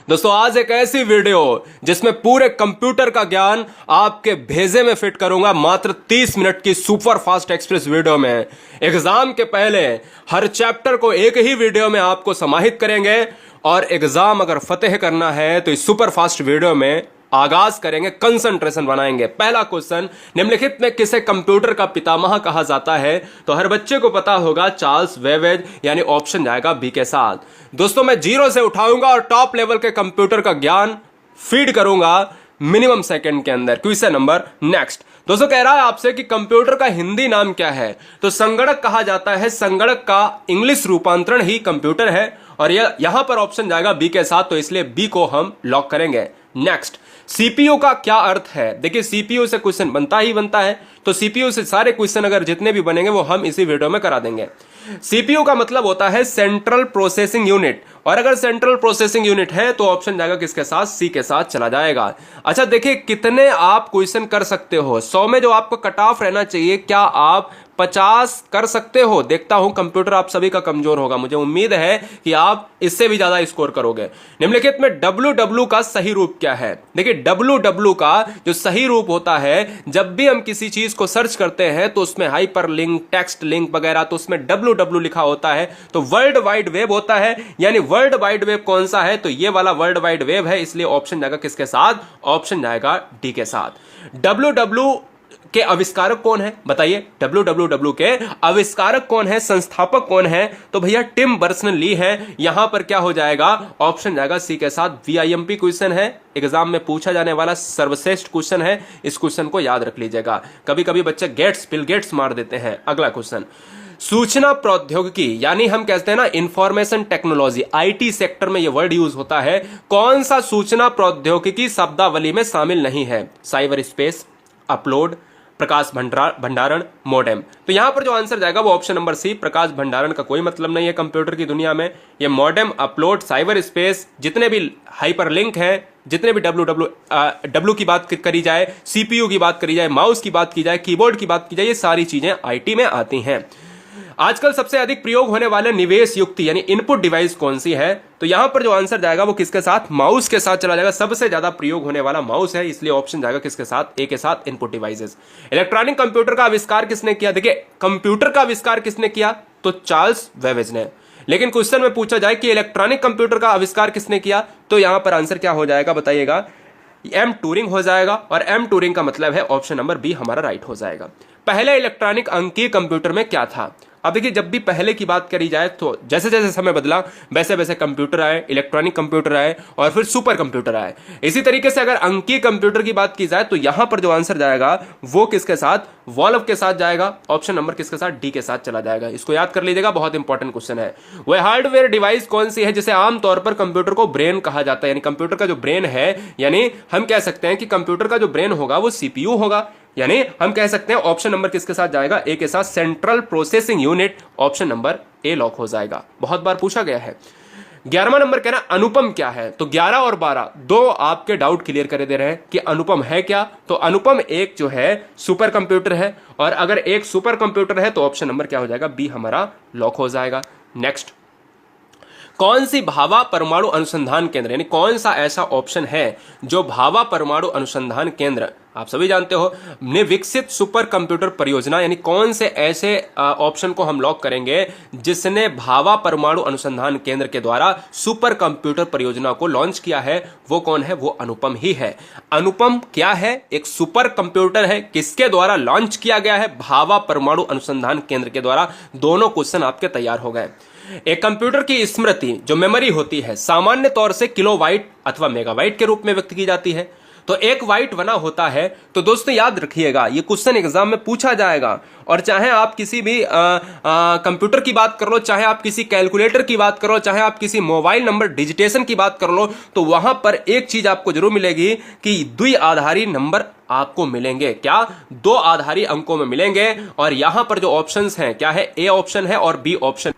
दोस्तों आज एक ऐसी वीडियो जिसमें पूरे कंप्यूटर का ज्ञान आपके भेजे में फिट करूंगा मात्र 30 मिनट की सुपर फास्ट एक्सप्रेस वीडियो में। एग्जाम के पहले हर चैप्टर को एक ही वीडियो में आपको समाहित करेंगे और एग्जाम अगर फतेह करना है तो इस सुपर फास्ट वीडियो में आगाज करेंगे, कंसंट्रेशन बनाएंगे। पहला क्वेश्चन, निम्नलिखित में किसे कंप्यूटर का पितामह कहा जाता है? तो हर बच्चे को पता होगा चार्ल्स बेबेज, यानी ऑप्शन जाएगा बी के साथ। दोस्तों मैं जीरो से उठाऊंगा और टॉप लेवल के कंप्यूटर का ज्ञान फीड करूंगा मिनिमम सेकंड के अंदर। Question number next. दोस्तों कह रहा है आपसे कि कंप्यूटर का हिंदी नाम क्या है? तो संगणक कहा जाता है। संगणक का इंग्लिश रूपांतरण ही कंप्यूटर है और यहां पर ऑप्शन जाएगा बी के साथ, तो इसलिए बी को हम लॉक करेंगे। नेक्स्ट, सीपीयू का क्या अर्थ है? देखिए सीपीयू से क्वेश्चन बनता ही बनता है, तो सीपीयू से सारे क्वेश्चन अगर जितने भी बनेंगे वो हम इसी वीडियो में करा देंगे। सीपीयू का मतलब होता है सेंट्रल प्रोसेसिंग यूनिट, और अगर सेंट्रल प्रोसेसिंग यूनिट है तो ऑप्शन जाएगा किसके साथ? सी के साथ चला जाएगा। अच्छा देखिए कितने आप क्वेश्चन कर सकते हो। 100 में जो आपको कट ऑफ रहना चाहिए, क्या आप 50 कर सकते हो? देखता हूं कंप्यूटर आप सभी का कमजोर होगा, मुझे उम्मीद है कि आप इससे भी ज्यादा स्कोर करोगे। निम्नलिखित में www का सही रूप क्या है? देखिए www का जो सही रूप होता है, जब भी हम किसी चीज को सर्च करते हैं तो उसमें हाइपर लिंक, टेक्स्ट लिंक वगैरह, तो उसमें www लिखा होता है, तो वर्ल्ड वाइड वेब होता है। यानी वर्ल्ड वाइड वेब कौन सा है? तो ये वाला वर्ल्ड वाइड वेब है, इसलिए ऑप्शन जाएगा किसके साथ? ऑप्शन जाएगा डी के साथ। www के आविष्कारक कौन है? बताइए www के आविष्कारक कौन है, संस्थापक कौन है? तो भैया टिम बर्नर्स-ली है। यहां पर क्या हो जाएगा? ऑप्शन जाएगा सी के साथ। वीआईएमपी क्वेश्चन है, एग्जाम में पूछा जाने वाला सर्वश्रेष्ठ क्वेश्चन है, इस क्वेश्चन को याद रख लीजिएगा। कभी कभी बच्चे बिल गेट्स मार देते हैं। अगला क्वेश्चन, सूचना प्रौद्योगिकी यानी हम कहते हैं ना इंफॉर्मेशन टेक्नोलॉजी, आईटी सेक्टर में यह वर्ड यूज होता है। कौन सा सूचना प्रौद्योगिकी शब्दावली में शामिल नहीं है? साइबर स्पेस, अपलोड, प्रकाश भंडारण, मॉडेम। तो यहां पर जो आंसर जाएगा वो ऑप्शन नंबर सी। प्रकाश भंडारण का कोई मतलब नहीं है कंप्यूटर की दुनिया में। ये मॉडेम, अपलोड, साइबर स्पेस, जितने भी हाइपर लिंक है, जितने भी डब्ल्यू की बात करी जाए, सीपीयू की बात करी जाए, माउस की बात की जाए, कीबोर्ड की बात की जाए, ये सारी चीजें आईटी में आती हैं। आजकल सबसे अधिक प्रयोग होने वाले निवेश युक्ति यानी इनपुट डिवाइस कौन सी है? तो यहां पर जो आंसर जाएगा वो किसके साथ? माउस के साथ चला जाएगा। सबसे ज्यादा प्रयोग होने वाला माउस है, इसलिए ऑप्शन जाएगा किसके साथ? ए के साथ, इनपुट डिवाइसेस। इलेक्ट्रॉनिक कंप्यूटर का आविष्कार किसने किया? देखिए कंप्यूटर का आविष्कार किसने किया? तो चार्ल्स बेबेज ने। लेकिन क्वेश्चन में पूछा जाए कि इलेक्ट्रॉनिक कंप्यूटर का आविष्कार किसने किया, तो यहां पर आंसर क्या हो जाएगा बताइएगा? एम टूरिंग हो जाएगा, और एम टूरिंग का मतलब है ऑप्शन नंबर बी हमारा राइट हो जाएगा। पहले इलेक्ट्रॉनिक अंकीय कंप्यूटर में क्या था? अब देखिए जब भी पहले की बात करी जाए तो जैसे जैसे समय बदला वैसे वैसे कंप्यूटर आए, इलेक्ट्रॉनिक कंप्यूटर आए और फिर सुपर कंप्यूटर आए। इसी तरीके से अगर अंकीय कंप्यूटर की बात की जाए तो यहां पर जो आंसर जाएगा वो किसके साथ? वॉल्व के साथ जाएगा। ऑप्शन नंबर किसके साथ? डी के साथ चला जाएगा। इसको याद कर लीजिएगा, बहुत इंपॉर्टेंट क्वेश्चन है। वह हार्डवेयर डिवाइस कौन सी है जिसे आमतौर पर कंप्यूटर को ब्रेन कहा जाता है? यानी कंप्यूटर का जो ब्रेन है, यानी हम कह सकते हैं कि कंप्यूटर का जो ब्रेन होगा वो सीपीयू होगा। यानी हम कह सकते हैं ऑप्शन नंबर किसके साथ जाएगा? ए के साथ, central processing unit. Option number A lock हो जाएगा। बहुत बार पूछा गया है। 11वां नंबर कहना अनुपम क्या है? तो 11 और 12 दो आपके डाउट क्लियर कर दे रहे हैं कि अनुपम है क्या। तो अनुपम एक जो है सुपर कंप्यूटर है, और अगर एक सुपर कंप्यूटर है तो ऑप्शन नंबर क्या हो जाएगा? बी हमारा लॉक हो जाएगा। नेक्स्ट, कौन सी भाभा परमाणु अनुसंधान केंद्र, यानी कौन सा ऐसा ऑप्शन है जो भाभा परमाणु अनुसंधान केंद्र, आप सभी जानते हो, ने विकसित सुपर कंप्यूटर परियोजना, यानी कौन से ऐसे ऑप्शन को हम लॉक करेंगे जिसने भाभा परमाणु अनुसंधान केंद्र के द्वारा सुपर कंप्यूटर परियोजना को लॉन्च किया है? वो कौन है? वो अनुपम ही है। अनुपम क्या है? एक सुपर कंप्यूटर है। किसके द्वारा लॉन्च किया गया है? भाभा परमाणु अनुसंधान केंद्र के द्वारा। दोनों क्वेश्चन आपके तैयार हो गए। एक कंप्यूटर की स्मृति जो मेमोरी होती है सामान्य तौर से किलोबाइट अथवा मेगाबाइट के रूप में व्यक्त की जाती है। तो एक बाइट बना होता है। तो दोस्तों याद रखिएगा, ये क्वेश्चन एग्जाम में पूछा जाएगा, और चाहे आप किसी भी कंप्यूटर की बात कर लो, चाहे आप किसी कैलकुलेटर की बात करो, चाहे आप किसी मोबाइल नंबर डिजिटेशन की बात कर लो, तो वहां पर एक चीज आपको जरूर मिलेगी कि द्विआधारी नंबर आपको मिलेंगे। क्या? 2 आधारी अंकों में मिलेंगे। और यहां पर जो ऑप्शंस हैं, क्या है? ए ऑप्शन है और बी ऑप्शन।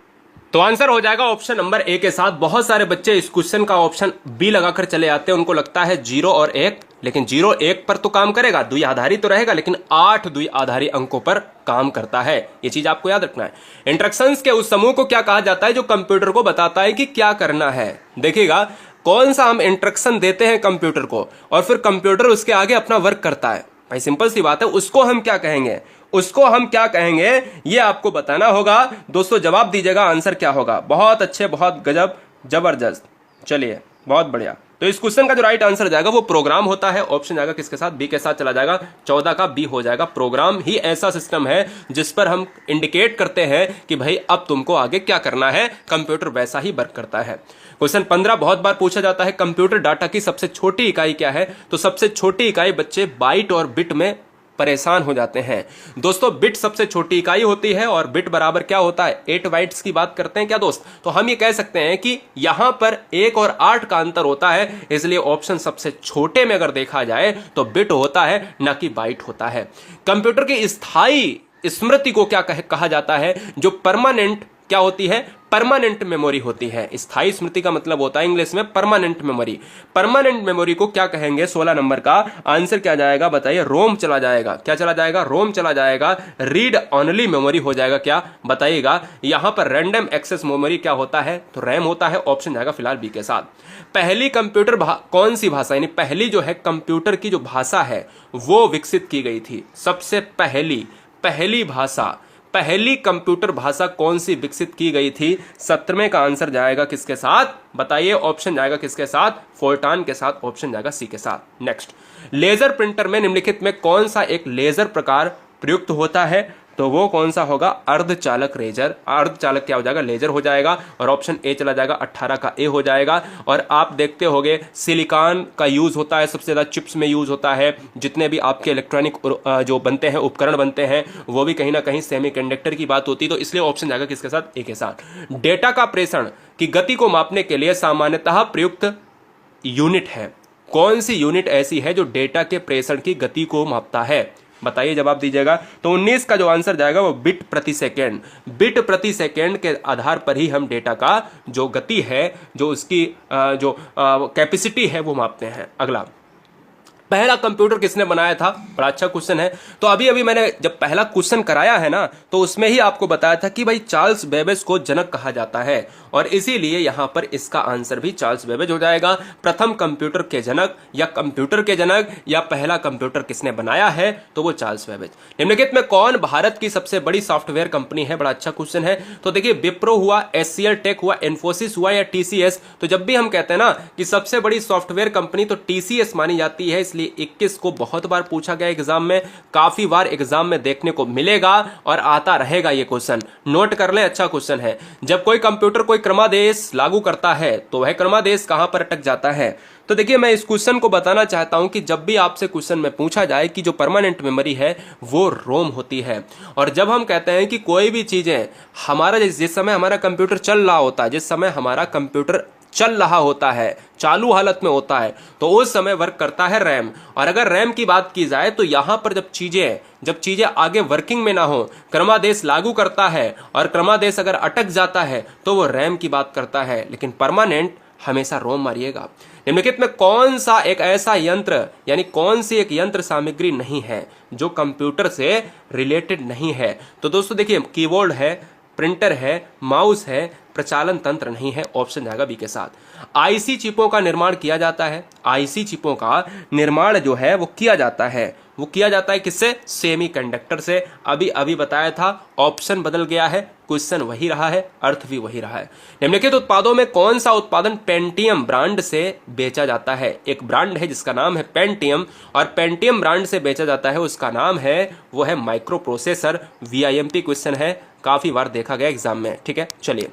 तो आंसर हो जाएगा ऑप्शन नंबर ए के साथ। बहुत सारे बच्चे इस क्वेश्चन का ऑप्शन बी लगाकर चले आते हैं, उनको लगता है 0 और 1, लेकिन 0 1 पर तो काम करेगा, द्विआधारी तो रहेगा, लेकिन 8 द्विआधारी अंकों पर काम करता है। ये चीज आपको याद रखना है। इंस्ट्रक्शंस के उस समूह को क्या कहा जाता है जो कंप्यूटर को बताता है कि क्या करना है? देखिएगा, कौन सा हम इंस्ट्रक्शन देते हैं कंप्यूटर को और फिर कंप्यूटर उसके आगे अपना वर्क करता है, भाई सिंपल सी बात है, उसको हम क्या कहेंगे, उसको हम क्या कहेंगे, ये आपको बताना होगा। दोस्तों जवाब दीजिएगा, आंसर क्या होगा। बहुत अच्छे, बहुत गजब, जबरदस्त, चलिए बहुत बढ़िया। तो इस क्वेश्चन का जो राइट आंसर जाएगा वो प्रोग्राम होता है। ऑप्शन जाएगा किसके साथ, बी के साथ चला जाएगा। 14 का बी हो जाएगा। प्रोग्राम ही ऐसा सिस्टम है जिस पर हम इंडिकेट करते हैं कि भाई अब तुमको आगे क्या करना है, कंप्यूटर वैसा ही वर्क करता है। क्वेश्चन 15 बहुत बार पूछा जाता है, कंप्यूटर डाटा की सबसे छोटी इकाई क्या है। तो सबसे छोटी इकाई बच्चे बाइट और बिट में परेशान हो जाते हैं। दोस्तों बिट सबसे छोटी इकाई होती है और बिट बराबर क्या होता है, 8 बाइट्स की बात करते हैं क्या दोस्त। तो हम ये कह सकते हैं कि यहां पर 1 और 8 का अंतर होता है, इसलिए ऑप्शन सबसे छोटे में अगर देखा जाए तो बिट होता है, ना कि बाइट होता है। कंप्यूटर की स्थायी स्मृति को क्या कहा जाता है, जो परमानेंट क्या होती है, परमानेंट मेमोरी होती है। स्थायी स्मृति का मतलब होता है इंग्लिश में परमानेंट मेमोरी। परमानेंट मेमोरी को क्या कहेंगे, 16 नंबर का आंसर क्या जाएगा बताइए, रोम चला जाएगा। क्या चला जाएगा, रोम चला जाएगा। रीड ओनली मेमोरी हो जाएगा, क्या बताइएगा। यहां पर रैंडम एक्सेस मेमोरी क्या होता है, तो रैम होता है। ऑप्शन जाएगा फिलहाल बी के साथ। पहली कंप्यूटर कौन सी भाषा, यानी पहली जो है कंप्यूटर की जो भाषा है वो विकसित की गई थी। सबसे पहली भाषा, पहली कंप्यूटर भाषा कौन सी विकसित की गई थी। 17वें का आंसर जाएगा किसके साथ बताइए, ऑप्शन जाएगा किसके साथ, फोर्टान के साथ। ऑप्शन जाएगा सी के साथ। नेक्स्ट, लेजर प्रिंटर में निम्नलिखित में कौन सा एक लेजर प्रकार प्रयुक्त होता है, तो वो कौन सा होगा, अर्धचालक लेजर। अर्धचालक क्या हो जाएगा, लेजर हो जाएगा। और ऑप्शन ए चला जाएगा, 18 का ए हो जाएगा। और आप देखते होंगे सिलिकॉन का यूज होता है, सबसे ज्यादा चिप्स में यूज होता है। जितने भी आपके इलेक्ट्रॉनिक जो बनते हैं, उपकरण बनते हैं, वो भी कहीं ना कहीं सेमीकंडक्टर की बात होती है। तो इसलिए ऑप्शन जाएगा किसके साथ, ए के साथ। डेटा का प्रेषण की गति को मापने के लिए सामान्यतः प्रयुक्त यूनिट है। कौन सी यूनिट ऐसी है जो डेटा के प्रेषण की गति को मापता है, बताइए, जवाब दीजिएगा। तो 19 का जो आंसर जाएगा वो बिट प्रति सेकेंड। बिट प्रति सेकेंड के आधार पर ही हम डेटा का जो गति है, जो उसकी जो कैपेसिटी है वो मापते हैं। अगला, पहला कंप्यूटर किसने बनाया था, बड़ा अच्छा क्वेश्चन है। तो अभी मैंने जब पहला क्वेश्चन कराया है ना, तो उसमें ही आपको बताया था कि भाई चार्ल्स बेबेज को जनक कहा जाता है, और इसीलिए यहां पर इसका आंसर भी चार्ल्स बेबेज हो जाएगा। प्रथम कंप्यूटर के जनक या कंप्यूटर के जनक या पहला कंप्यूटर किसने बनाया है, तो वो चार्ल्स बेबेज। निम्नलिखित में कौन भारत की सबसे बड़ी सॉफ्टवेयर कंपनी है, बड़ा अच्छा क्वेश्चन है। तो देखिए, विप्रो हुआ, एचसीएल टेक हुआ, इन्फोसिस हुआ या टीसीएस। तो जब भी हम कहते हैं ना कि सबसे बड़ी सॉफ्टवेयर कंपनी, तो टीसीएस मानी जाती है। इसलिए 21 को बहुत बार पूछा गया एग्जाम में, काफी बार एग्जाम में देखने को मिलेगा और आता रहेगा ये क्वेश्चन, नोट कर लें, अच्छा क्वेश्चन है। जब कोई कंप्यूटर कोई क्रमादेश लागू करता है तो वह क्रमादेश कहां पर अटक जाता है। तो देखिए, मैं इस क्वेश्चन को बताना चाहता हूं कि जब भी आपसे क्वेश्चन में पूछा जाए कि जो परमानेंट मेमोरी है वो रोम होती है, और जब हम कहते हैं कि कोई भी चीजें हमारा जिस समय हमारा कंप्यूटर चल रहा होता है, जिस समय हमारा कंप्यूटर चल रहा होता है, चालू हालत में होता है, तो उस समय वर्क करता है रैम। और अगर रैम की बात की जाए तो यहां पर जब चीजें आगे वर्किंग में ना हो, क्रमादेश लागू करता है और क्रमादेश अगर अटक जाता है तो वो रैम की बात करता है, लेकिन परमानेंट हमेशा रोम मारिएगा। निम्नलिखित में कौन सा एक ऐसा यंत्र, यानी कौन सी एक यंत्र सामग्री नहीं है जो कंप्यूटर से रिलेटेड नहीं है। तो दोस्तों देखिए, कीबोर्ड है, प्रिंटर है, माउस है, प्रचालन तंत्र नहीं है। ऑप्शन जाएगा बी के साथ। आईसी चिपों का निर्माण किया जाता है। आईसी चिपों का निर्माण जो है वो किया जाता है, वो किया जाता है किससे, सेमीकंडक्टर से। अभी बताया था, ऑप्शन बदल गया है, क्वेश्चन वही रहा है, अर्थ भी वही रहा है। निम्नलिखित उत्पादों में कौन सा उत्पादन पेंटियम ब्रांड से बेचा जाता है। एक ब्रांड है जिसका नाम है पेंटियम, और पेंटियम ब्रांड से बेचा जाता है, उसका नाम है, वो है माइक्रो प्रोसेसर। वीआईएमपी क्वेश्चन है, काफी बार देखा गया एग्जाम में, ठीक है। चलिए,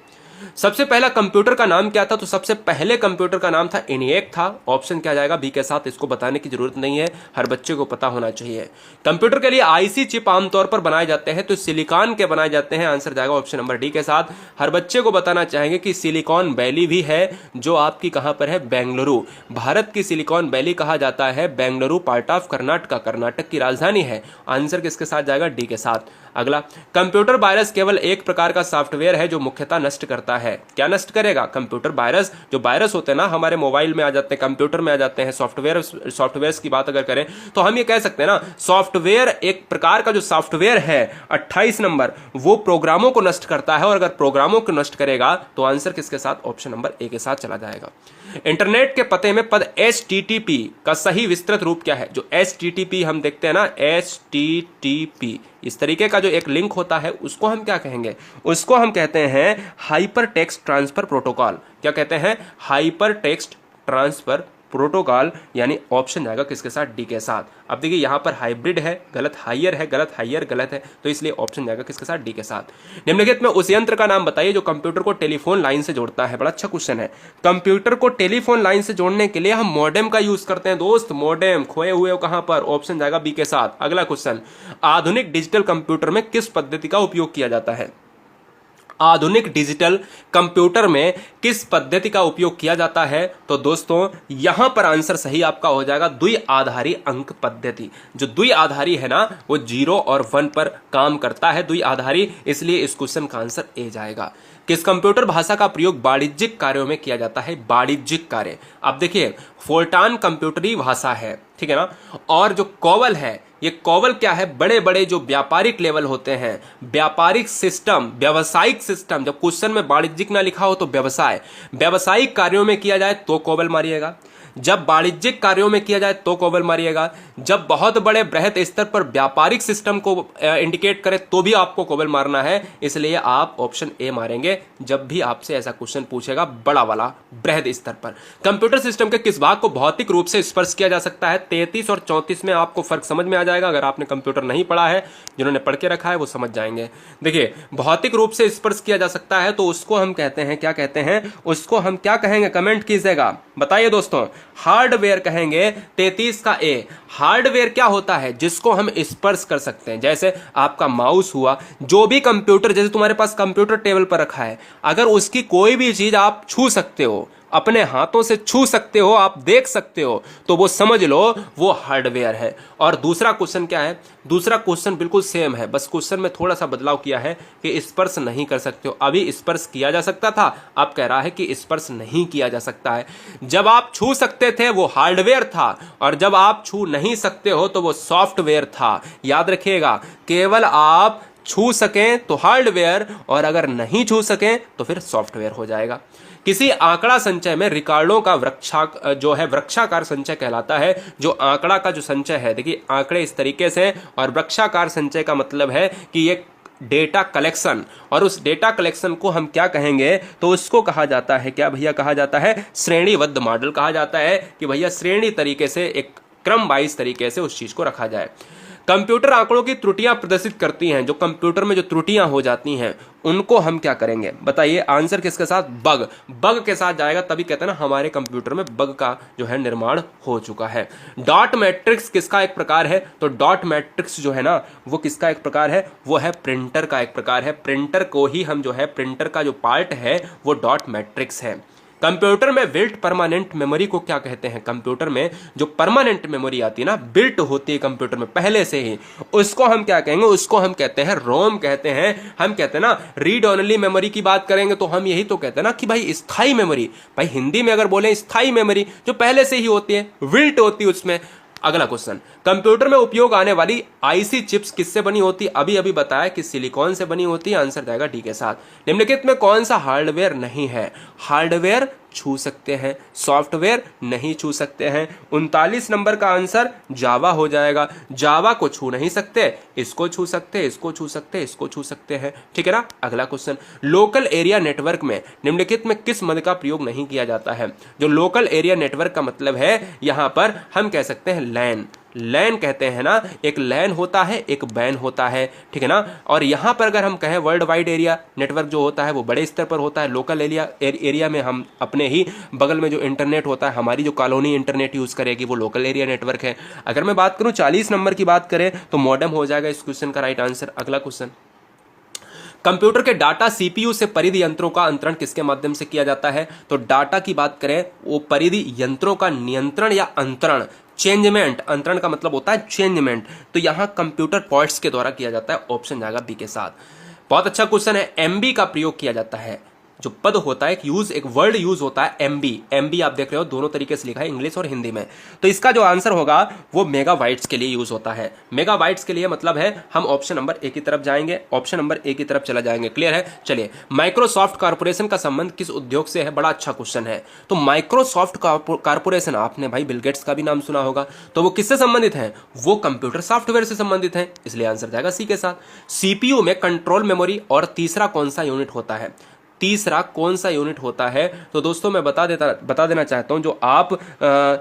सबसे पहला कंप्यूटर का नाम क्या था, तो सबसे पहले कंप्यूटर का नाम था ENIAC था। ऑप्शन क्या जाएगा, बी के साथ। इसको बताने की जरूरत नहीं है, हर बच्चे को पता होना चाहिए। कंप्यूटर के लिए आईसी चिप आमतौर पर बनाए जाते हैं, तो सिलिकॉन के बनाए जाते हैं। आंसर जाएगा ऑप्शन नंबर डी के साथ। हर बच्चे को बताना चाहेंगे कि सिलिकॉन वैली भी है, जो आपकी कहां पर है, बेंगलुरु। भारत की सिलिकॉन वैली कहा जाता है बेंगलुरु, पार्ट ऑफ कर्नाटक की राजधानी है। आंसर किसके साथ जाएगा, डी के साथ। अगला, कंप्यूटर वायरस केवल एक प्रकार का सॉफ्टवेयर है जो मुख्यतः नष्ट करता है। क्या नष्ट करेगा, कंप्यूटर वायरस। जो वायरस होते हैं ना, हमारे मोबाइल में आ जाते हैं, कंप्यूटर में आ जाते हैं, सॉफ्टवेयर की बात अगर करें तो हम ये कह सकते हैं ना, सॉफ्टवेयर एक प्रकार का जो सॉफ्टवेयर है 28 नंबर, वो प्रोग्रामों को नष्ट करता है। और अगर प्रोग्रामों को नष्ट करेगा तो आंसर किसके साथ, ऑप्शन नंबर ए के साथ चला जाएगा। इंटरनेट के पते में पद HTTP का सही विस्तृत रूप क्या है? जो HTTP हम देखते हैं ना, HTTP इस तरीके का जो एक लिंक होता है उसको हम क्या कहेंगे? उसको हम कहते हैं हाइपर टेक्स्ट ट्रांसफर प्रोटोकॉल। क्या कहते हैं? हाइपर टेक्स्ट ट्रांसफर प्रोटोकॉल, यानी ऑप्शन जाएगा किसके साथ? डी के साथ। अब देखिए यहां पर हाइब्रिड है गलत, हाइयर है गलत, हाइयर गलत है, तो इसलिए ऑप्शन जाएगा किसके साथ? डी के साथ। निम्नलिखित में उस यंत्र का नाम बताइए जो कंप्यूटर को टेलीफोन लाइन से जोड़ता है। बड़ा अच्छा क्वेश्चन है। कंप्यूटर को टेलीफोन लाइन से जोड़ने के लिए हम मॉडेम का यूज करते हैं दोस्त। मॉडेम खोए हुए हो कहां पर? ऑप्शन जाएगा बी के साथ। अगला क्वेश्चन, आधुनिक डिजिटल कंप्यूटर में किस पद्धति का उपयोग किया जाता है? आधुनिक डिजिटल कंप्यूटर में किस पद्धति का उपयोग किया जाता है? तो दोस्तों यहां पर आंसर सही आपका हो जाएगा द्विआधारी अंक पद्धति। जो द्विआधारी है ना, वो 0 और 1 पर काम करता है, द्विआधारी, इसलिए इस क्वेश्चन का आंसर ए जाएगा। किस कंप्यूटर भाषा का प्रयोग वाणिज्यिक कार्यों में किया जाता है? वाणिज्यिक कार्य। अब देखिए फोर्टान कंप्यूटरी भाषा है, ठीक है ना, और जो कोवल है, ये कोवल क्या है? बड़े बड़े जो व्यापारिक लेवल होते हैं, व्यापारिक सिस्टम, व्यावसायिक सिस्टम, जब क्वेश्चन में वाणिज्यिक ना लिखा हो तो व्यवसाय, व्यावसायिक कार्यों में किया जाए तो कोवल मारिएगा, जब वाणिज्यिक कार्यों में किया जाए तो कोवल मारिएगा, जब बहुत बड़े बृहत स्तर पर व्यापारिक सिस्टम को इंडिकेट करे तो भी आपको कोवल मारना है, इसलिए आप ऑप्शन ए मारेंगे जब भी आपसे ऐसा क्वेश्चन पूछेगा बड़ा वाला बृहद स्तर पर। कंप्यूटर सिस्टम के किस भाग को भौतिक रूप से स्पर्श किया जा सकता है? 33 और 34 में आपको फर्क समझ में आ जाएगा। अगर आपने कंप्यूटर नहीं पढ़ा है, जिन्होंने पढ़ के रखा है वो समझ जाएंगे। देखिए भौतिक रूप से स्पर्श किया जा सकता है तो उसको हम कहते हैं, क्या कहते हैं? उसको हम क्या कहेंगे? कमेंट कीजिएगा, बताइए दोस्तों। हार्डवेयर कहेंगे। 33 का ए। हार्डवेयर क्या होता है? जिसको हम स्पर्श कर सकते हैं, जैसे आपका माउस हुआ, जो भी कंप्यूटर, जैसे तुम्हारे पास कंप्यूटर टेबल पर रखा है, अगर उसकी कोई भी चीज आप छू सकते हो, अपने हाथों से छू सकते हो, आप देख सकते हो, तो वो समझ लो वो हार्डवेयर है। और दूसरा क्वेश्चन क्या है? दूसरा क्वेश्चन बिल्कुल सेम है, बस क्वेश्चन में थोड़ा सा बदलाव किया है कि स्पर्श नहीं कर सकते हो। अभी स्पर्श किया जा सकता था, अब कह रहा है कि स्पर्श नहीं किया जा सकता है। जब आप छू सकते थे वो हार्डवेयर था, और जब आप छू नहीं सकते हो तो वो सॉफ्टवेयर था। याद रखिएगा, केवल आप छू सकें तो हार्डवेयर, और अगर नहीं छू सकें तो फिर सॉफ्टवेयर हो जाएगा। किसी आंकड़ा संचय में रिकॉर्डों का वृक्षाकार संचय कहलाता है। जो आंकड़ा का जो संचय है, देखिए आंकड़े इस तरीके से, और वृक्षाकार संचय का मतलब है कि ये डेटा कलेक्शन, और उस डेटा कलेक्शन को हम क्या कहेंगे? तो उसको कहा जाता है, क्या भैया कहा जाता है? श्रेणीबद्ध मॉडल कहा जाता है, कि भैया श्रेणी तरीके से, एक क्रम वाइज तरीके से उस चीज को रखा जाए। कंप्यूटर आंकड़ों की त्रुटियां प्रदर्शित करती हैं। जो कंप्यूटर में जो त्रुटियां हो जाती हैं उनको हम क्या करेंगे? बताइए। आंसर किसके साथ? बग। बग के साथ जाएगा, तभी कहते हैं ना हमारे कंप्यूटर में बग का जो है निर्माण हो चुका है। डॉट मैट्रिक्स किसका एक प्रकार है? तो डॉट मैट्रिक्स जो है ना, वो किसका एक प्रकार है? वो है प्रिंटर का एक प्रकार है। प्रिंटर को ही हम जो है, प्रिंटर का जो पार्ट है वो डॉट मैट्रिक्स है। कंप्यूटर में बिल्ट परमानेंट मेमोरी को क्या कहते हैं? कंप्यूटर में जो परमानेंट मेमोरी आती है ना, बिल्ट होती है कंप्यूटर में पहले से ही, उसको हम क्या कहेंगे? उसको हम कहते हैं रोम कहते हैं। हम कहते हैं ना रीड ओनली मेमोरी की बात करेंगे तो हम यही तो कहते हैं ना कि भाई स्थायी मेमोरी। भाई हिंदी में अगर बोले स्थायी मेमोरी, जो पहले से ही होती है, बिल्ट होती है उसमें। अगला क्वेश्चन, कंप्यूटर में उपयोग आने वाली आईसी चिप्स किससे बनी होती? अभी अभी बताया कि सिलिकॉन से बनी होती है। आंसर जाएगा डी के साथ। निम्नलिखित में कौन सा हार्डवेयर नहीं है? हार्डवेयर छू सकते हैं, सॉफ्टवेयर नहीं छू सकते हैं। 39 नंबर का आंसर जावा हो जाएगा। जावा को छू नहीं सकते, इसको छू सकते, इसको छू सकते, इसको छू सकते हैं, ठीक है ना। अगला क्वेश्चन, लोकल एरिया नेटवर्क में निम्नलिखित में किस मद का प्रयोग नहीं किया जाता है? जो लोकल एरिया नेटवर्क का मतलब है, यहां पर हम कह सकते हैं लैन। लैन कहते हैं ना, एक लैन होता है, एक बैन होता है, ठीक है ना। और यहां पर अगर हम कहें वर्ल्ड वाइड एरिया नेटवर्क जो होता है वो बड़े स्तर पर होता है। लोकल एरिया में हम अपने ही बगल में जो इंटरनेट होता है, हमारी जो कॉलोनी इंटरनेट यूज करेगी, वो लोकल एरिया नेटवर्क है। अगर मैं बात करूं 40 नंबर की बात करें तो मॉडेम हो जाएगा इस क्वेश्चन का राइट आंसर। अगला क्वेश्चन, कंप्यूटर के डाटा सीपीयू से परिधि यंत्रों का अंतरण किसके माध्यम से किया जाता है? तो डाटा की बात करें, वो परिधि यंत्रों का नियंत्रण या अंतरण, चेंजमेंट, अंतरण का मतलब होता है चेंजमेंट, तो यहां कंप्यूटर पोर्ट्स के द्वारा किया जाता है। ऑप्शन जाएगा बी के साथ। बहुत अच्छा क्वेश्चन है। एमबी का प्रयोग किया जाता है। जो पद होता है, एक वर्ड यूज होता है एमबी। एमबी आप देख रहे हो दोनों तरीके से लिखा है, इंग्लिश और हिंदी में। तो इसका जो आंसर होगा वो मेगाबाइट्स के लिए यूज होता है। मेगाबाइट्स के लिए मतलब है हम ऑप्शन नंबर ए की तरफ जाएंगे, ऑप्शन नंबर ए की तरफ चला जाएंगे। क्लियर है? चलिए, माइक्रोसॉफ्ट कॉर्पोरेशन का संबंध किस उद्योग से है? बड़ा अच्छा क्वेश्चन है। तो माइक्रोसॉफ्ट कॉर्पोरेशन, आपने भाई बिल गेट्स का भी नाम सुना होगा, तो वो किससे संबंधित है? वो कंप्यूटर सॉफ्टवेयर से संबंधित है, इसलिए आंसर जाएगा सी के साथ। सीपीयू में कंट्रोल मेमोरी और तीसरा कौन सा यूनिट होता है? तीसरा कौन सा यूनिट होता है? तो दोस्तों मैं बता देना चाहता हूं, जो आप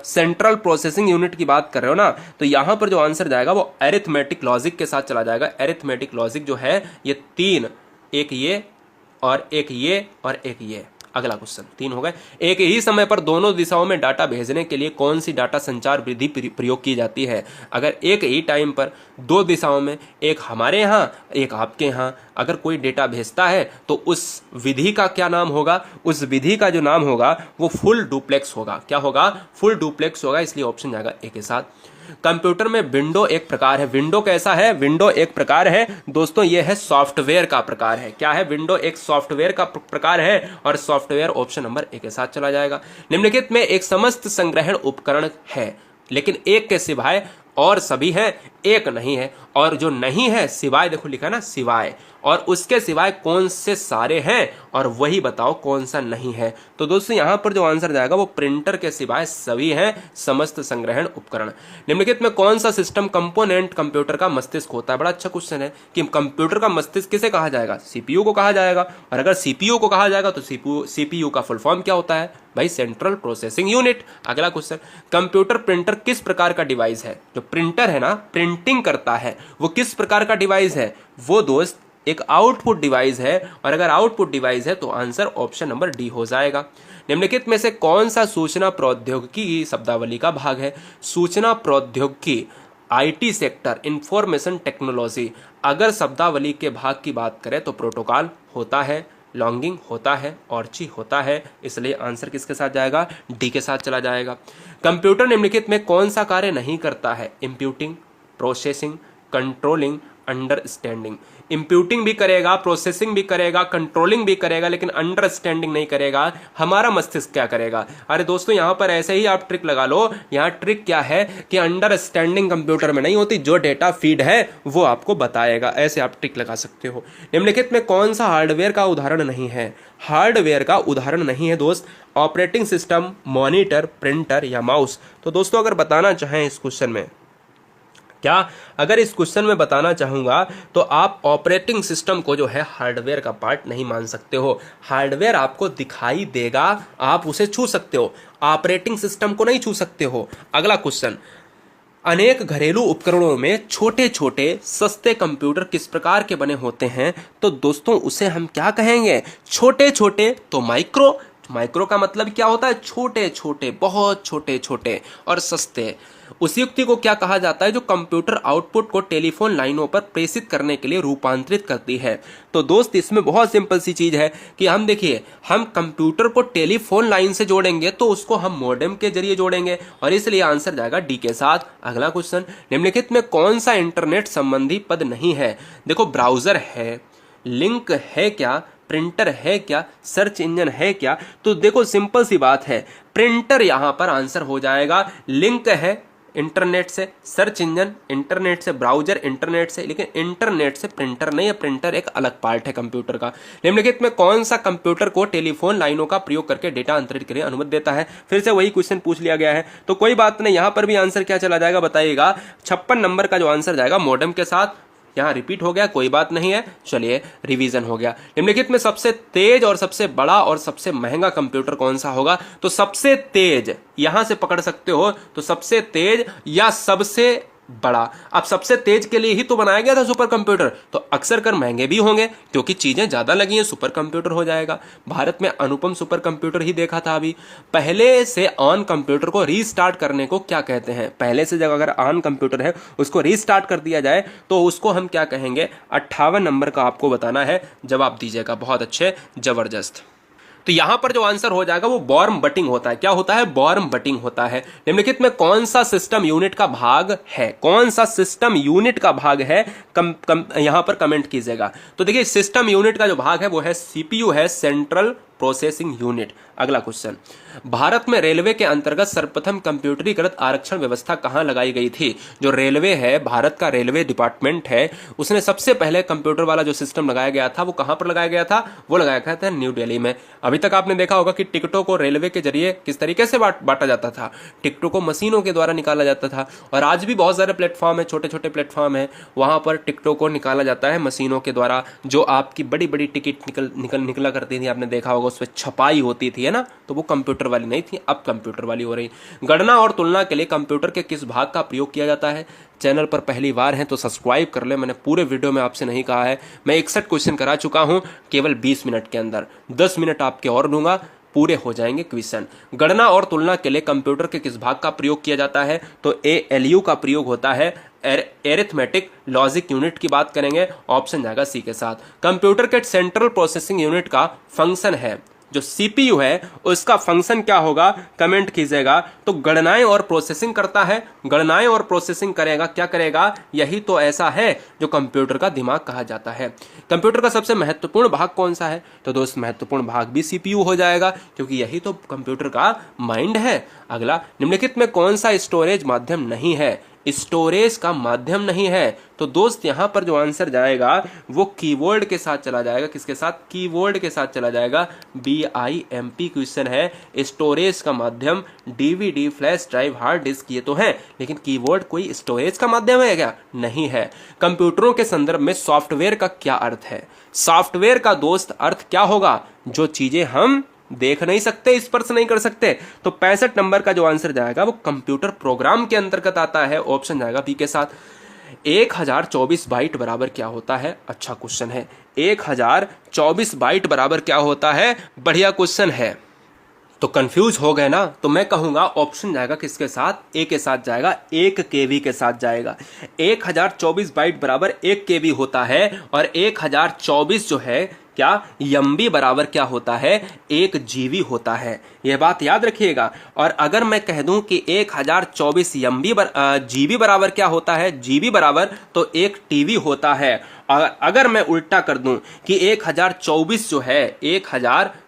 सेंट्रल प्रोसेसिंग यूनिट की बात कर रहे हो ना, तो यहां पर जो आंसर जाएगा वो अरिथमेटिक लॉजिक के साथ चला जाएगा। अरिथमेटिक लॉजिक जो है ये तीन, एक ये और एक ये और एक ये। अगला क्वेश्चन, तीन हो गए। एक ही समय पर दोनों दिशाओं में डाटा भेजने के लिए कौन सी डाटा संचार विधि प्रयोग की जाती है? अगर एक ही टाइम पर दो दिशाओं में, एक हमारे यहाँ एक आपके यहाँ, अगर कोई डेटा भेजता है तो उस विधि का क्या नाम होगा? उस विधि का जो नाम होगा वो फुल डुप्लेक्स होगा। क्या होगा? फुल डुप्लेक्स होगा, इसलिए ऑप्शन जाएगा ए के साथ। कंप्यूटर में विंडो एक प्रकार है। विंडो कैसा है? विंडो एक प्रकार है दोस्तों, ये है सॉफ्टवेयर का प्रकार है। क्या है? विंडो एक सॉफ्टवेयर का प्रकार है, और सॉफ्टवेयर ऑप्शन नंबर ए के साथ चला जाएगा। निम्नलिखित में एक समस्त संग्रहण उपकरण है, लेकिन एक के सिवाय और सभी हैं, एक नहीं है, और जो नहीं है सिवाय, देखो लिखा ना सिवाय, और उसके सिवाय कौन से सारे हैं, और वही बताओ कौन सा नहीं है। तो दोस्तों यहां पर जो आंसर जाएगा वो प्रिंटर के सिवाय सभी हैं समस्त संग्रहण उपकरण। निम्नलिखित में कौन सा सिस्टम कंपोनेंट कंप्यूटर का मस्तिष्क होता है? बड़ा अच्छा क्वेश्चन है कि कंप्यूटर का मस्तिष्क किसे कहा जाएगा? सीपीयू को कहा जाएगा। और अगर सीपीयू को कहा जाएगा तो सीपीयू का फुल फॉर्म क्या होता है भाई? Central processing unit. अगला क्वेश्चन, कंप्यूटर प्रिंटर किस प्रकार का डिवाइस है? जो प्रिंटर है ना, प्रिंटिंग करता है, वो किस प्रकार का डिवाइस है? वो दोस्त एक आउटपुट डिवाइस है, और अगर आउटपुट डिवाइस है तो आंसर ऑप्शन नंबर डी हो जाएगा। निम्नलिखित में से कौन सा सूचना प्रौद्योगिकी शब्दावली का भाग है? सूचना प्रौद्योगिकी, आईटी सेक्टर, इंफॉर्मेशन टेक्नोलॉजी। अगर शब्दावली के भाग की बात करें तो प्रोटोकॉल होता है, लॉन्गिंग होता है, ऑर्ची होता है, इसलिए आंसर किसके साथ जाएगा? डी के साथ चला जाएगा। कंप्यूटर निम्नलिखित में कौन सा कार्य नहीं करता है? इंप्यूटिंग, प्रोसेसिंग, कंट्रोलिंग, अंडरस्टैंडिंग। इंप्यूटिंग भी करेगा, प्रोसेसिंग भी करेगा, कंट्रोलिंग भी करेगा, लेकिन अंडरस्टैंडिंग नहीं करेगा। हमारा मस्तिष्क क्या करेगा? अरे दोस्तों यहां पर ऐसे ही आप ट्रिक लगा लो। यहां ट्रिक क्या है कि अंडरस्टैंडिंग कंप्यूटर में नहीं होती, जो डेटा फीड है वो आपको बताएगा। ऐसे आप ट्रिक लगा सकते हो। निम्नलिखित में कौन सा हार्डवेयर का उदाहरण नहीं है? हार्डवेयर का उदाहरण नहीं है दोस्त, ऑपरेटिंग सिस्टम, मॉनिटर, प्रिंटर या माउस। तो दोस्तों अगर बताना चाहें इस क्वेश्चन में, अगर इस क्वेश्चन में बताना चाहूंगा तो आप ऑपरेटिंग सिस्टम को जो है हार्डवेयर का पार्ट नहीं मान सकते हो। हार्डवेयर आपको दिखाई देगा, आप उसे छू सकते हो, ऑपरेटिंग सिस्टम को नहीं छू सकते हो। अगला क्वेश्चन, अनेक घरेलू उपकरणों में छोटे छोटे सस्ते कंप्यूटर किस प्रकार के बने होते हैं? तो दोस्तों उसे हम क्या कहेंगे? छोटे छोटे, तो माइक्रो। माइक्रो का मतलब क्या होता है? छोटे छोटे, बहुत छोटे छोटे, और सस्ते। उस युक्ति को क्या कहा जाता है जो कंप्यूटर आउटपुट को टेलीफोन लाइनों पर प्रेषित करने के लिए रूपांतरित करती है? तो दोस्त इसमें बहुत सिंपल सी चीज है कि हम देखिए, हम कंप्यूटर को टेलीफोन लाइन से जोड़ेंगे तो उसको हम मॉडेम के जरिए जोड़ेंगे, और इसलिए आंसर जाएगा डी के साथ। अगला क्वेश्चन, निम्नलिखित में कौन सा इंटरनेट संबंधी पद नहीं है? देखो, ब्राउजर है, लिंक है क्या, प्रिंटर है क्या, सर्च इंजन है क्या? तो देखो सिंपल सी बात है, प्रिंटर यहां पर आंसर हो जाएगा। लिंक है इंटरनेट से, सर्च इंजन इंटरनेट से, ब्राउजर इंटरनेट से, लेकिन इंटरनेट से प्रिंटर नहीं है। प्रिंटर एक अलग पार्ट है कंप्यूटर का। निम्नलिखित में कौन सा कंप्यूटर को टेलीफोन लाइनों का प्रयोग करके डेटा अंतरित करने की अनुमति देता है? फिर से वही क्वेश्चन पूछ लिया गया है, तो कोई बात नहीं, यहां पर भी आंसर क्या चला जाएगा बताइएगा? 56 नंबर का जो आंसर जाएगा मॉडेम के साथ। यहाँ रिपीट हो गया, कोई बात नहीं है, चलिए रिवीजन हो गया। निम्नलिखित में सबसे तेज और सबसे बड़ा और सबसे महंगा कंप्यूटर कौन सा होगा? तो सबसे तेज यहां से पकड़ सकते हो, तो सबसे तेज या सबसे बड़ा। अब सबसे तेज के लिए ही तो बनाया गया था सुपर कंप्यूटर, तो अक्सर कर महंगे भी होंगे क्योंकि चीजें ज्यादा लगी हैं, सुपर कंप्यूटर हो जाएगा। भारत में अनुपम सुपर कंप्यूटर ही देखा था अभी। पहले से ऑन कंप्यूटर को रीस्टार्ट करने को क्या कहते हैं? पहले से जब अगर ऑन कंप्यूटर है उसको रीस्टार्ट कर दिया जाए तो उसको हम क्या कहेंगे? 58 नंबर का आपको बताना है, जवाब दीजिएगा। बहुत अच्छे, जबरदस्त। तो यहां पर जो आंसर हो जाएगा वो वार्म बटिंग होता है। क्या होता है? वार्म बटिंग होता है। निम्नलिखित में कौन सा सिस्टम यूनिट का भाग है? कौन सा सिस्टम यूनिट का भाग है? यहां पर कमेंट कीजिएगा। तो देखिए, सिस्टम यूनिट का जो भाग है वो है सीपीयू है, सेंट्रल प्रोसेसिंग यूनिट। अगला क्वेश्चन, भारत में रेलवे के अंतर्गत सर्वप्रथम कंप्यूटरीकृत आरक्षण व्यवस्था कहां लगाई गई थी? जो रेलवे है, भारत का रेलवे डिपार्टमेंट है, उसने सबसे पहले कंप्यूटर वाला जो सिस्टम लगाया गया था वो कहां पर लगाया गया था? वो लगाया गया था न्यू दिल्ली में। अभी तक आपने देखा होगा कि टिकटों को रेलवे के जरिए किस तरीके से बांटा जाता था, टिकटों को मशीनों के द्वारा निकाला जाता था। और आज भी बहुत सारे प्लेटफॉर्म है, छोटे छोटे प्लेटफॉर्म है, वहां पर टिकटों को निकाला जाता है मशीनों के द्वारा। जो आपकी बड़ी बड़ी टिकट निकला करती थी, आपने देखा होगा, उस पर छपाई होती थी, है ना, तो वो कंप्यूटर वाली नहीं थी, अब कंप्यूटर वाली हो रही। गणना और तुलना के लिए कंप्यूटर के किस भाग का प्रयोग किया जाता है? चैनल पर पहली बार है तो सब्सक्राइब कर ले, मैंने पूरे वीडियो में आपसे नहीं कहा है। मैं 61 क्वेश्चन करा चुका हूं केवल 20 मिनट के अंदर, 10 मिनट आपके और दूंगा, पूरे हो जाएंगे क्वेश्चन। गणना और तुलना के लिए कंप्यूटर के किस भाग का प्रयोग किया जाता है? तो ALU का प्रयोग होता है, एरिथमेटिक लॉजिक यूनिट की बात करेंगे, ऑप्शन जाएगा सी के साथ। कंप्यूटर के सेंट्रल प्रोसेसिंग यूनिट का फंक्शन है, जो CPU है उसका फंक्शन क्या होगा? कमेंट कीजिएगा। तो गणनाएं और प्रोसेसिंग करता है, गणनाएं और प्रोसेसिंग करेगा, क्या करेगा? यही तो ऐसा है जो कंप्यूटर का दिमाग कहा जाता है। कंप्यूटर का सबसे महत्वपूर्ण भाग कौन सा है? तो दोस्त महत्वपूर्ण भाग भी CPU हो जाएगा, क्योंकि यही तो कंप्यूटर का माइंड है। अगला, निम्नलिखित में कौन सा स्टोरेज माध्यम नहीं है? स्टोरेज का माध्यम नहीं है, तो दोस्त यहां पर जो आंसर जाएगा वो कीबोर्ड के साथ चला जाएगा। किसके साथ? कीबोर्ड के साथ चला जाएगा। BIMP क्वेश्चन है। स्टोरेज का माध्यम DVD, flash drive, hard disk ये तो है, लेकिन कीबोर्ड कोई स्टोरेज का माध्यम है क्या? नहीं है। कंप्यूटरों के संदर्भ में सॉफ्टवेयर का क्या अर्थ है? सॉफ्टवेयर का दोस्त अर्थ क्या होगा? जो चीजें हम देख नहीं सकते, स्पर्श नहीं कर सकते। तो 65 नंबर का जो आंसर जाएगा वो कंप्यूटर प्रोग्राम के अंतर्गत आता है, ऑप्शन जाएगा बी के साथ। 1024 बाइट बराबर क्या होता है? अच्छा क्वेश्चन है। 1024 बाइट बराबर क्या होता है? बढ़िया क्वेश्चन है। तो कंफ्यूज हो गए ना? तो मैं कहूंगा ऑप्शन जाएगा किसके साथ? ए के साथ जाएगा, 1 KB के साथ जाएगा। 1024 बाइट बराबर 1 KB होता है, और 1024 जो है क्या MB बराबर क्या होता है? 1 GB होता है। यह बात याद रखिएगा। और अगर मैं कह दूं कि 1024 GB बराबर क्या होता है? GB बराबर तो 1 TB होता है। अगर मैं उल्टा कर दूं कि 1024 जो है 1024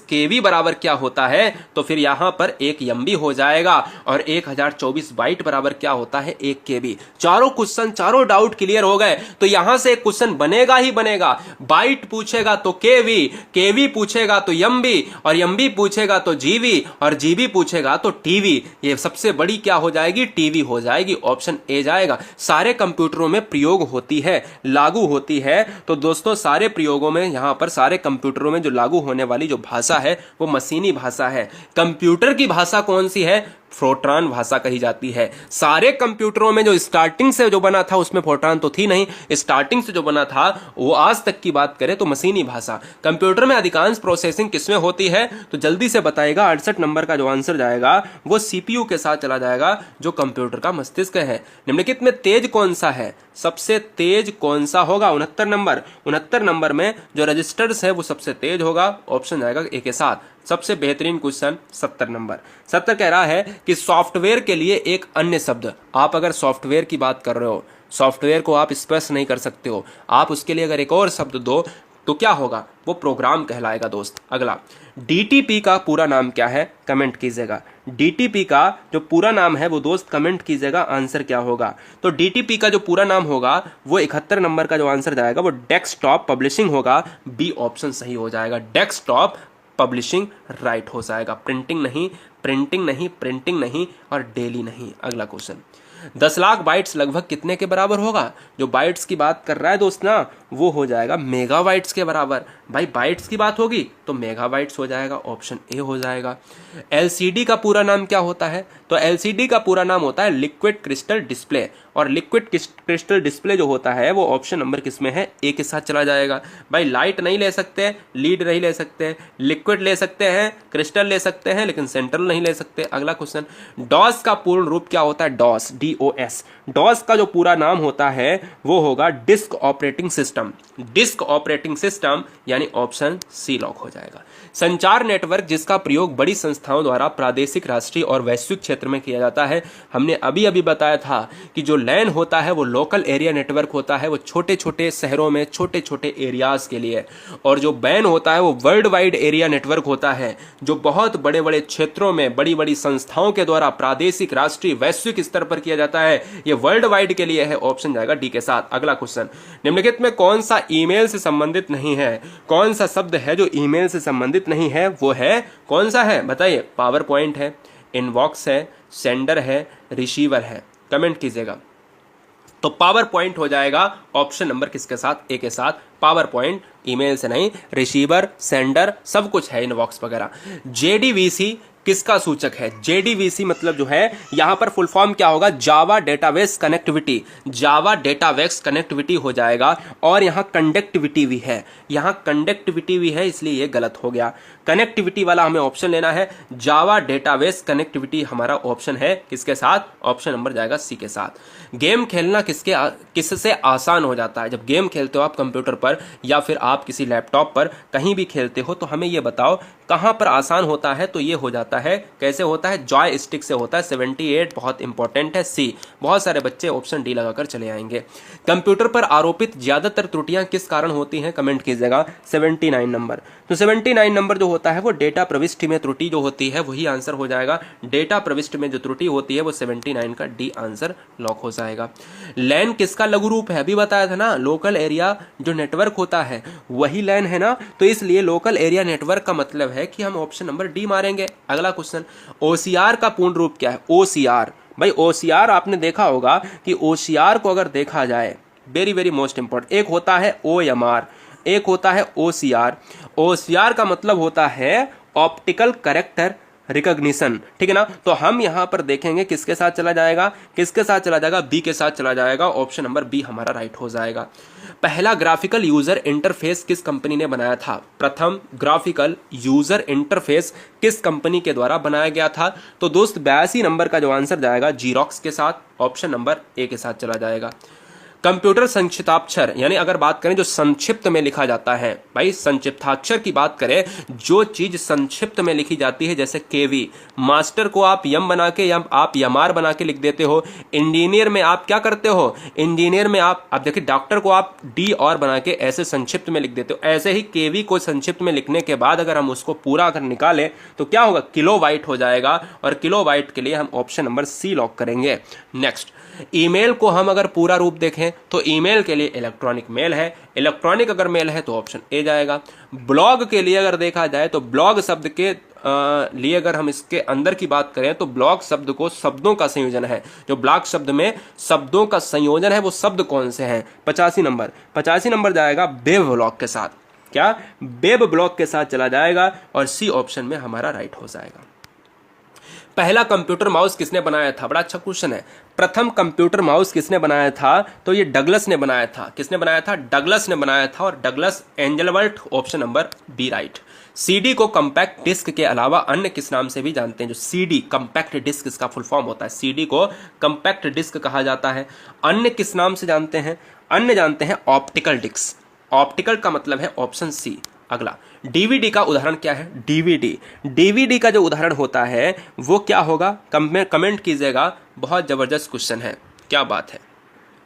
KB बराबर क्या होता है, तो फिर यहां पर 1 MB हो जाएगा, और 1024 बाइट बराबर क्या होता है? 1 KB। चारों क्वेश्चन, चारों डाउट क्लियर हो गए। तो यहां से एक क्वेश्चन बनेगा ही बनेगा। बाइट पूछेगा तो KB पूछेगा तो MB, और MB पूछेगा तो GB, और GB पूछेगा तो TB। ये सबसे बड़ी क्या हो जाएगी? TB हो जाएगी। ऑप्शन ए जाएगा। सारे कंप्यूटरों में प्रयोग होती है, लागू होती है। तो दोस्तों सारे प्रयोगों में, यहां पर सारे कंप्यूटरों में जो लागू होने वाली जो भाषा है वो मशीनी भाषा है। कंप्यूटर की भाषा कौन सी है? फोर्ट्रान भाषा कही जाती है। सारे कंप्यूटरों में जो स्टार्टिंग से जो बना था उसमें फोर्ट्रान तो थी नहीं, स्टार्टिंग से जो बना था वो आज तक की बात करें तो मशीनी भाषा। कंप्यूटर में अधिकांश प्रोसेसिंग किसमें होती है? तो जल्दी से बताएगा। 68 नंबर का जो आंसर जाएगा वो CPU के साथ चला जाएगा, जो कंप्यूटर का मस्तिष्क है। निम्नलिखित में तेज कौन सा है? सबसे तेज कौन सा होगा? 69 नंबर में जो रजिस्टर्स है वो सबसे तेज होगा, ऑप्शन जाएगा ए के साथ। सबसे बेहतरीन क्वेश्चन 70 नंबर। 70 कह रहा है कि सॉफ्टवेयर के लिए एक अन्य शब्द। आप अगर सॉफ्टवेयर की बात कर रहे हो, सॉफ्टवेयर को आप स्पर्श नहीं कर सकते हो, आप उसके लिए अगर एक और शब्द दो तो क्या होगा? वो प्रोग्राम कहलाएगा दोस्त। अगला, DTP का पूरा नाम क्या है? कमेंट कीजिएगा। DTP का जो पूरा नाम है वो दोस्त कमेंट कीजिएगा, आंसर क्या होगा? तो DTP का जो पूरा नाम होगा वो 71 नंबर का जो आंसर जाएगा वो डेस्कटॉप पब्लिशिंग होगा। बी ऑप्शन सही हो जाएगा। डेस्कटॉप पब्लिशिंग राइट हो जाएगा। प्रिंटिंग नहीं और डेली नहीं। अगला क्वेश्चन, 10 लाख बाइट्स लगभग कितने के बराबर होगा? जो बाइट्स की बात कर रहा है दोस्त ना, वो हो जाएगा मेगाबाइट्स के बराबर। भाई बाइट्स की बात होगी तो मेगाबाइट्स हो जाएगा, ऑप्शन ए हो जाएगा। LCD का पूरा नाम क्या होता है? तो LCD का पूरा नाम होता है लिक्विड क्रिस्टल डिस्प्ले, और लिक्विड क्रिस्टल डिस्प्ले जो होता है वो ऑप्शन नंबर किसमें है? ए के साथ चला जाएगा। भाई लाइट नहीं ले सकते, लीड नहीं ले सकते, लिक्विड ले सकते हैं, क्रिस्टल ले सकते हैं, लेकिन सेंट्रल नहीं ले सकते। अगला क्वेश्चन, डॉस का पूर्ण रूप क्या होता है? DOS, DOS। डॉस का जो पूरा नाम होता है वो होगा disk operating system. Disk operating system यानी यानी ऑप्शन सी लॉक हो जाएगा। संचार नेटवर्क जिसका प्रयोग बड़ी संस्थाओं द्वारा प्रादेशिक, राष्ट्रीय और वैश्विक क्षेत्र में किया जाता है। हमने अभी अभी बताया था कि जो लैन होता है वो लोकल एरिया नेटवर्क होता है, वो छोटे छोटे शहरों में छोटे छोटे एरियाज के लिए, और जो बैन होता है वो वर्ल्ड वाइड एरिया नेटवर्क होता है, जो बहुत बड़े बड़े क्षेत्रों में बड़ी बड़ी संस्थाओं के द्वारा प्रादेशिक, राष्ट्रीय, वैश्विक स्तर पर किया जाता है। ये वर्ल्ड वाइड के लिए है, ऑप्शन जाएगा डी के साथ। अगला क्वेश्चन, निम्नलिखित में कौन सा ईमेल से संबंधित नहीं है? कौन सा शब्द है जो ईमेल से संबंधित नहीं है? वो है कौन सा है बताइए? पावर पॉइंट है, इनबॉक्स है, सेंडर है, रिसीवर है। कमेंट कीजिएगा। तो पावर पॉइंट हो जाएगा ऑप्शन नंबर किसके साथ? ए के साथ। पावर पॉइंट ईमेल से नहीं, रिसीवर, सेंडर सब कुछ है, इनबॉक्स वगैरह। जेडीवीसी किसका सूचक है? जेडीवीसी मतलब जो है यहां पर फुल फॉर्म क्या होगा? जावा डेटाबेस कनेक्टिविटी। जावा डेटाबेस कनेक्टिविटी हो जाएगा, और यहां कंडक्टिविटी भी है, यहां कंडक्टिविटी भी है, इसलिए ये गलत हो गया। कनेक्टिविटी वाला हमें ऑप्शन लेना है। जावा डेटाबेस कनेक्टिविटी हमारा ऑप्शन है किसके साथ? ऑप्शन नंबर जाएगा सी के साथ। गेम खेलना किससे आसान हो जाता है? जब गेम खेलते हो आप कंप्यूटर पर या फिर आप किसी लैपटॉप पर कहीं भी खेलते हो, तो हमें ये बताओ कहां पर आसान होता है? तो ये हो जाता है, कैसे होता है? जॉय स्टिक से होता है। 78 बहुत इंपॉर्टेंट है। सी, बहुत सारे बच्चे ऑप्शन डी लगाकर चले आएंगे। कंप्यूटर पर आरोपित ज्यादातर त्रुटियां किस कारण होती हैं? कमेंट कीजिएगा। 79 नंबर। तो 79 नंबर जो होता है वो डेटा प्रविष्टि में त्रुटि जो होती है वही आंसर हो जाएगा। डेटा प्रविष्टि में जो त्रुटि होती है वो 79 का डी आंसर लॉक हो जाएगा। लैन किसका लघु रूप है? अभी बताया था ना, लोकल एरिया जो नेटवर्क होता है वही लैन है ना, तो इसलिए लोकल एरिया नेटवर्क का मतलब है कि हम ऑप्शन नंबर डी मारेंगे। अगला क्वेश्चन, ओसीआर का पूर्ण रूप क्या है? ओसीआर, भाई ओसीआर आपने देखा होगा कि ओसीआर को अगर देखा जाए, वेरी वेरी मोस्ट इंपॉर्टेंट, एक होता है ओएमआर, एक होता है ओसीआर। ओसीआर का मतलब होता है ऑप्टिकल कैरेक्टर रिकॉग्निशन, ठीक है ना। तो हम यहां पर देखेंगे किसके साथ चला जाएगा? किसके साथ चला जाएगा? बी के साथ चला जाएगा। ऑप्शन नंबर बी हमारा राइट हो जाएगा। पहला ग्राफिकल यूजर इंटरफेस किस कंपनी ने बनाया था? प्रथम ग्राफिकल यूजर इंटरफेस किस कंपनी के द्वारा बनाया गया था? तो दोस्त 82 नंबर का जो आंसर जाएगा जीरोक्स के साथ। ऑप्शन नंबर ए के साथ चला जाएगा। कंप्यूटर संक्षिप्ताक्षर, यानी अगर बात करें जो संक्षिप्त में लिखा जाता है, भाई संक्षिप्ताक्षर की बात करें, जो चीज संक्षिप्त में लिखी जाती है, जैसे केवी, मास्टर को आप यम बना के या आप यमार बना के लिख देते हो। इंजीनियर में आप क्या करते हो? इंजीनियर में आप देखिए डॉक्टर को आप डी और बना के ऐसे संक्षिप्त में लिख देते हो। ऐसे ही केवी को संक्षिप्त में लिखने के बाद अगर हम उसको पूरा अगर निकालें तो क्या होगा? किलोबाइट हो जाएगा, और किलोबाइट के लिए हम ऑप्शन नंबर सी लॉक करेंगे। नेक्स्ट, ईमेल को हम अगर पूरा रूप देखें तो ईमेल के लिए इलेक्ट्रॉनिक मेल है। इलेक्ट्रॉनिक अगर मेल है तो ऑप्शन ए जाएगा। ब्लॉग के लिए अगर देखा जाए तो ब्लॉग शब्द के लिए अगर हम इसके अंदर की बात करें तो ब्लॉग शब्द को शब्दों का संयोजन है। जो ब्लॉग शब्द में शब्दों का संयोजन है वो शब्द कौन से हैं? 85 नंबर। 85 नंबर जाएगा वेब ब्लॉग के साथ। क्या? वेब ब्लॉग के साथ चला जाएगा, और सी ऑप्शन में हमारा राइट हो जाएगा। पहला कंप्यूटर माउस किसने बनाया था? बड़ा अच्छा क्वेश्चन है। प्रथम कंप्यूटर माउस किसने बनाया था? तो ये डगलस ने बनाया था। किसने बनाया था? डगलस ने बनाया था, और Douglas Engelbart. Option number B right. CD को कंपैक्ट डिस्क के अलावा अन्य किस नाम से भी जानते हैं? जो सीडी कंपैक्ट डिस्क, इसका फुल फॉर्म होता है, सीडी को कंपैक्ट डिस्क कहा जाता है। अन्य किस नाम से जानते हैं? अन्य जानते हैं ऑप्टिकल डिस्क। ऑप्टिकल का मतलब है ऑप्शन सी। अगला, डीवीडी का उदाहरण क्या है? डीवीडी, डीवीडी का जो उदाहरण होता है वो क्या होगा? कमेंट कीजिएगा। बहुत जबरदस्त क्वेश्चन है, क्या बात है।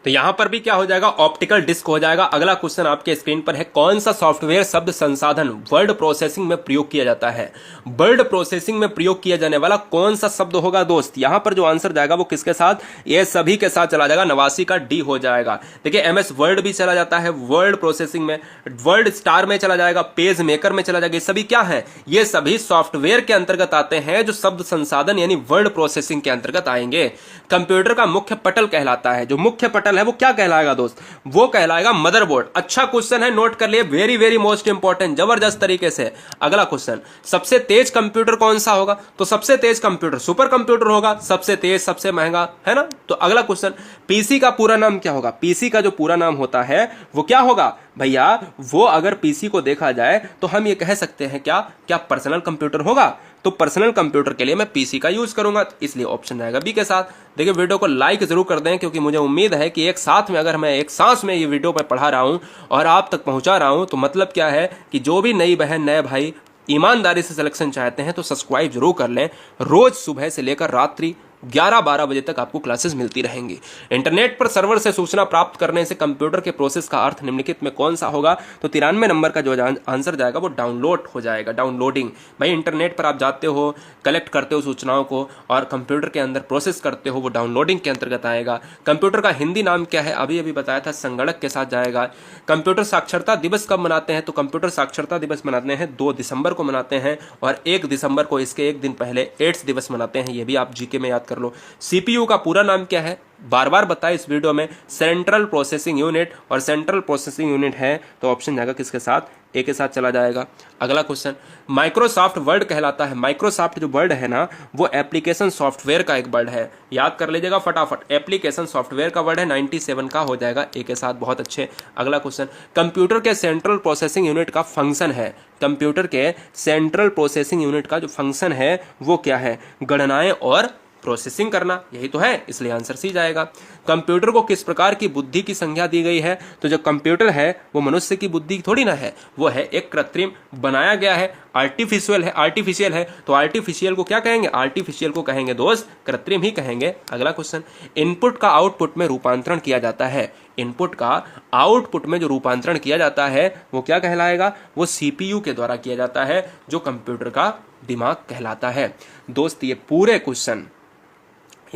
तो यहां पर भी क्या हो जाएगा? ऑप्टिकल डिस्क हो जाएगा। अगला क्वेश्चन आपके स्क्रीन पर है, कौन सा सॉफ्टवेयर शब्द संसाधन वर्ड प्रोसेसिंग में प्रयोग किया जाता है? वर्ड प्रोसेसिंग में प्रयोग किया जाने वाला कौन सा शब्द होगा दोस्त? यहां पर जो आंसर जाएगा वो किसके साथ? ये सभी के साथ चला जाएगा। 89 का डी हो जाएगा। देखिए एमएस वर्ड भी चला जाता है वर्ड प्रोसेसिंग में, वर्ड स्टार में चला जाएगा, पेज मेकर में चला जाएगा। ये सभी क्या है? ये सभी सॉफ्टवेयर के अंतर्गत आते हैं जो शब्द संसाधन यानी वर्ड प्रोसेसिंग के अंतर्गत आएंगे। कंप्यूटर का मुख्य पटल कहलाता है। जो मुख्य पटल है वो क्या कहलाएगा दोस्त? वो कहलाएगा मदरबोर्ड। अच्छा क्वेश्चन है, नोट कर लिए, वेरी वेरी मोस्ट इंपॉर्टेंट, जबरदस्त तरीके से। अगला क्वेश्चन, सबसे तेज कंप्यूटर कौन सा होगा? तो सबसे तेज कंप्यूटर सुपर कंप्यूटर होगा। सबसे तेज, सबसे महंगा, है ना। तो अगला क्वेश्चन, पीसी का पूरा नाम क्या होगा? पीसी का जो पूरा नाम होता है वो क्या होगा भैया? वो अगर पीसी को देखा जाए तो हम ये कह सकते हैं क्या पर्सनल कंप्यूटर होगा? तो पर्सनल कंप्यूटर के लिए मैं पीसी का यूज करूंगा, इसलिए ऑप्शन रहेगा बी के साथ। देखिए वीडियो को लाइक जरूर कर दें, क्योंकि मुझे उम्मीद है कि एक साथ में अगर मैं एक सांस में ये वीडियो पर पढ़ा रहा हूं और आप तक पहुंचा रहा हूं, तो मतलब क्या है कि जो भी नई बहन नए भाई ईमानदारी से सिलेक्शन चाहते हैं तो सब्सक्राइब जरूर कर लें। रोज सुबह से लेकर रात्रि 11-12 बजे तक आपको क्लासेस मिलती रहेंगी। इंटरनेट पर सर्वर से सूचना प्राप्त करने से कंप्यूटर के प्रोसेस का अर्थ निम्नलिखित में कौन सा होगा? तो 93 नंबर का जो आंसर जाएगा वो डाउनलोड हो जाएगा, डाउनलोडिंग। भाई इंटरनेट पर आप जाते हो, कलेक्ट करते हो सूचनाओं को और कंप्यूटर के अंदर प्रोसेस करते हो, वो डाउनलोडिंग के अंतर्गत आएगा। कंप्यूटर का हिंदी नाम क्या है? अभी अभी बताया था, संगणक के साथ जाएगा। कंप्यूटर साक्षरता दिवस कब मनाते हैं? तो कंप्यूटर साक्षरता दिवस मनाते हैं 2 दिसंबर को मनाते हैं, और 1 दिसंबर को इसके एक दिन पहले एड्स दिवस मनाते हैं। ये भी आप जीके में याद कर लो। सीपीयू का पूरा नाम क्या है? बार बार बताया इस वीडियो में, सेंट्रल प्रोसेसिंग यूनिट, और सेंट्रल प्रोसेसिंग यूनिट है तो ऑप्शन जाएगा किसके साथ? ए के साथ चला जाएगा। अगला क्वेश्चन, माइक्रोसॉफ्ट वर्ड कहलाता है। माइक्रोसॉफ्ट जो वर्ड है ना, वो एप्लीकेशन सॉफ्टवेयर का एक वर्ड है, याद कर लीजिएगा फटाफट। एप्लीकेशन सॉफ्टवेयर का वर्ड है, 97 का हो जाएगा ए के साथ, बहुत अच्छे। अगला क्वेश्चन, कंप्यूटर के सेंट्रल प्रोसेसिंग यूनिट का फंक्शन है। कंप्यूटर के सेंट्रल प्रोसेसिंग यूनिट का जो फंक्शन है वो क्या है? गणनाएं और प्रोसेसिंग करना, यही तो है, इसलिए आंसर सी जाएगा। कंप्यूटर को किस प्रकार की बुद्धि की संज्ञा दी गई है? तो जो कंप्यूटर है वो मनुष्य की बुद्धि थोड़ी ना है, वो है एक कृत्रिम बनाया गया है, आर्टिफिशियल है। तो आर्टिफिशियल को क्या कहेंगे? आर्टिफिशियल को कहेंगे दोस्त कृत्रिम ही कहेंगे। अगला क्वेश्चन, इनपुट का आउटपुट में रूपांतरण किया जाता है। इनपुट का आउटपुट में जो रूपांतरण किया जाता है वो क्या कहलाएगा? वो सीपीयू के द्वारा किया जाता है, जो कंप्यूटर का दिमाग कहलाता है। दोस्त ये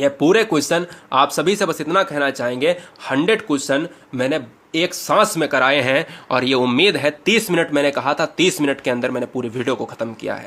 पूरे क्वेश्चन आप सभी से बस इतना कहना चाहेंगे, 100 क्वेश्चन मैंने एक सांस में कराए हैं, और ये उम्मीद है 30 मिनट, मैंने कहा था 30 मिनट के अंदर मैंने पूरी वीडियो को खत्म किया है।